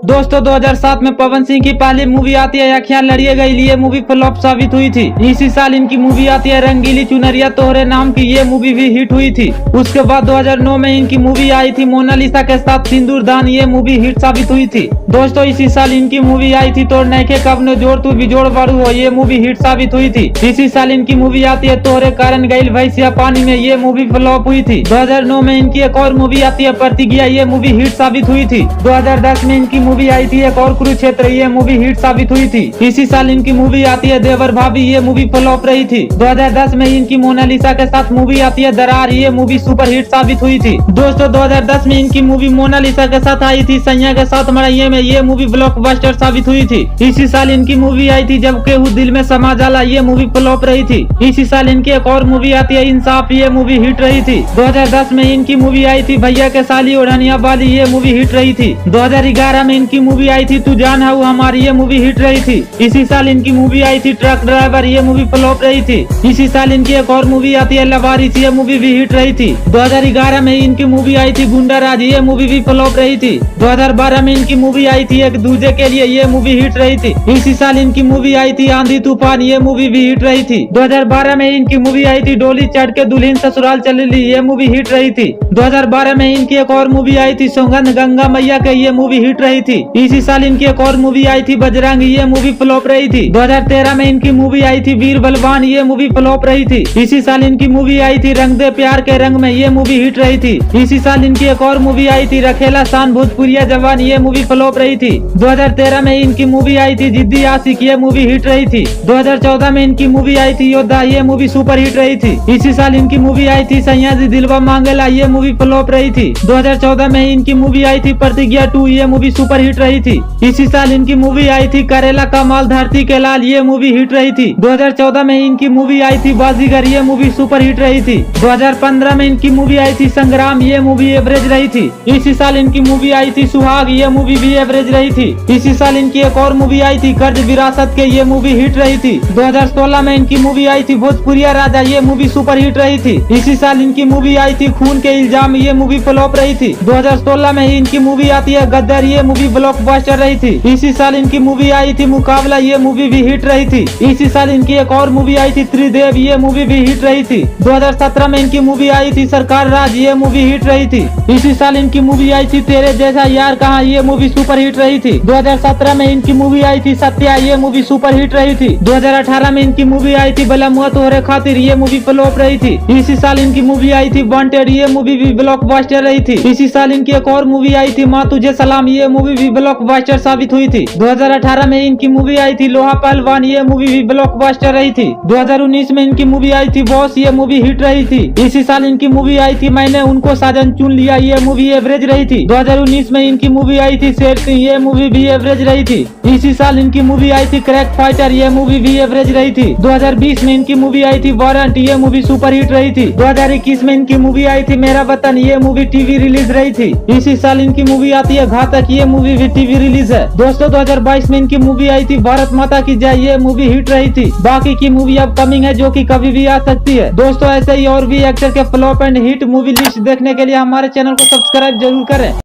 दोस्तों 2007 में पवन सिंह की पहली मूवी आती है अखियां लड़िए गई, ये मूवी फ्लॉप साबित हुई थी। इसी साल इनकी मूवी आती है रंगीली चुनरिया तोहरे नाम की, ये मूवी भी हिट हुई थी। उसके बाद 2009 में इनकी मूवी आई थी मोनालिसा के साथ सिंदूर दान, ये मूवी हिट साबित हुई थी। दोस्तों इसी साल इनकी मूवी आई थी तोड़ नैखे कब ने जोड़ तू बिजोड़ बारू हो, ये मूवी हिट साबित हुई थी। इसी साल इनकी मूवी आती है तोहरे कारण गईल भैंसिया पानी में, ये मूवी फ्लॉप हुई थी। 2009 में इनकी एक और मूवी आती है प्रतिज्ञा, ये मूवी हिट साबित हुई थी। 2010 में इनकी मूवी आई थी एक और कुरुक्षेत्र, ये मूवी हिट साबित हुई थी। इसी साल इनकी मूवी आती है देवर भाभी, ये मूवी फ्लॉप रही थी। 2010 में इनकी मोनालिसा के साथ मूवी आती है दरार, ये मूवी सुपर हिट साबित हुई थी। दोस्तों 2010 में इनकी मूवी मोनालिसा के साथ आई थी सैया के साथ मड़ैये में, ये मूवी ब्लॉकबस्टर साबित हुई थी। इसी साल इनकी मूवी आई थी जब केहू दिल में समा जाला, ये मूवी फ्लॉप रही थी। इसी साल इनकी एक और मूवी आती है इंसाफ, ये मूवी हिट रही थी। 2010 में इनकी मूवी आई थी भैया के साली ओढ़निया वाली, ये मूवी हिट रही थी। 2011 में इनकी मूवी आई थी तू जान है हमारी, ये मूवी हिट रही थी। इसी साल इनकी मूवी आई थी ट्रक ड्राइवर, ये मूवी फ्लॉप रही थी। इसी साल इनकी एक और मूवी आती है लवारिस, ये मूवी भी हिट रही थी। 2011 में इनकी मूवी आई थी गुंडा राज, ये मूवी भी फ्लॉप रही थी। 2012 में इनकी मूवी आई थी एक दूजे के लिए, ये मूवी हिट रही थी। इसी साल इनकी मूवी आई थी आंधी तूफान, ये मूवी भी हिट रही थी। 2012 में इनकी मूवी आई थी डोली चढ़ के दुल्हन ससुराल चलेली, ये मूवी हिट रही थी। 2012 में इनकी एक और मूवी आई थी सौगंध गंगा मैया के, ये मूवी हिट रही थी। इसी साल इनकी एक और मूवी आई थी बजरंग, ये मूवी फ्लॉप रही थी। 2013 में इनकी मूवी आई थी वीर बलवान, ये मूवी फ्लॉप रही थी। इसी साल इनकी मूवी आई थी रंग दे प्यार के रंग में, ये मूवी हिट रही थी। इसी साल इनकी एक और मूवी आई थी रखेला शान भोजपुरिया जवान, ये मूवी फ्लॉप रही थी। 2013 में इनकी मूवी आई थी जिद्दी आशिक, ये मूवी हिट रही थी। 2014 में इनकी मूवी आई थी योद्धा, ये मूवी सुपर हिट रही थी। इसी साल इनकी मूवी आई थी सैयाजी दिलवा मांगेला, ये मूवी फ्लॉप रही थी। 2014 में इनकी मूवी आई थी प्रतिज्ञा 2, ये मूवी सुपर हिट रही थी। इसी साल इनकी मूवी आई थी करेला कमाल धरती के लाल, ये मूवी हिट रही थी। 2014 में इनकी मूवी आई थी बाजीगर, ये मूवी सुपर हिट रही थी। 2015 में इनकी मूवी आई थी संग्राम, ये मूवी एवरेज रही थी। इसी साल इनकी मूवी आई थी सुहाग, ये मूवी भी एवरेज रही थी। इसी साल इनकी एक और मूवी आई थी कर्ज विरासत के, ये मूवी हिट रही थी। 2016 में इनकी मूवी आई थी भोजपुरिया राजा, ये मूवी सुपर हिट रही थी। इसी साल इनकी मूवी आई थी खून के इल्जाम, ये मूवी फ्लॉप रही थी। 2016 में ही इनकी मूवी आती है गद्दार, ये मूवी ब्लॉकबस्टर रही थी। इसी साल इनकी मूवी आई थी मुकाबला, ये मूवी भी हिट रही थी। इसी साल इनकी एक और मूवी आई थी त्रिदेव, ये मूवी भी हिट रही थी। 2017 में इनकी मूवी आई थी सरकार राज, ये मूवी हिट रही थी। इसी साल इनकी मूवी आई थी तेरे जैसा यार कहाँ, ये मूवी सुपर हिट रही थी। 2017 में इनकी मूवी आई थी सत्या, ये मूवी सुपर हिट रही थी। 2018 में इनकी मूवी आई थी बलमुआ तोहरे खातिर, ये मूवी फ्लॉप रही थी। इसी साल इनकी मूवी आई थी वांटेड, ये मूवी भी ब्लॉकबस्टर रही थी। इसी साल इनकी एक और मूवी आई थी माँ तुझे सलाम, ये मूवी भी ब्लॉकबस्टर साबित हुई थी। 2018 में इनकी मूवी आई थी लोहा पहलवान, ये मूवी भी ब्लॉकबस्टर रही थी। 2019 में इनकी मूवी आई थी बॉस, ये मूवी हिट रही थी। इसी साल इनकी मूवी आई थी मैंने उनको साजन चुन लिया, ये मूवी एवरेज रही थी। 2019 में इनकी मूवी आई थी शेर सिंह, ये मूवी भी एवरेज रही थी। इसी साल इनकी मूवी आई थी क्रैक फाइटर, ये मूवी भी एवरेज रही थी। 2020 में इनकी मूवी आई थी वारंट, ये मूवी सुपर हिट रही थी। 2021 में इनकी मूवी आई थी मेरा वतन, ये मूवी टीवी रिलीज रही थी। इसी साल इनकी मूवी आती है घातक, ये मूवी भी टीवी रिलीज है। दोस्तों 2022 में इनकी मूवी आई थी भारत माता की जय, ये मूवी हिट रही थी। बाकी की मूवी अब कमिंग है जो कि कभी भी आ सकती है। दोस्तों ऐसे ही और भी एक्टर के flop and hit movie list देखने के लिए हमारे चैनल को सब्सक्राइब जरूर करें।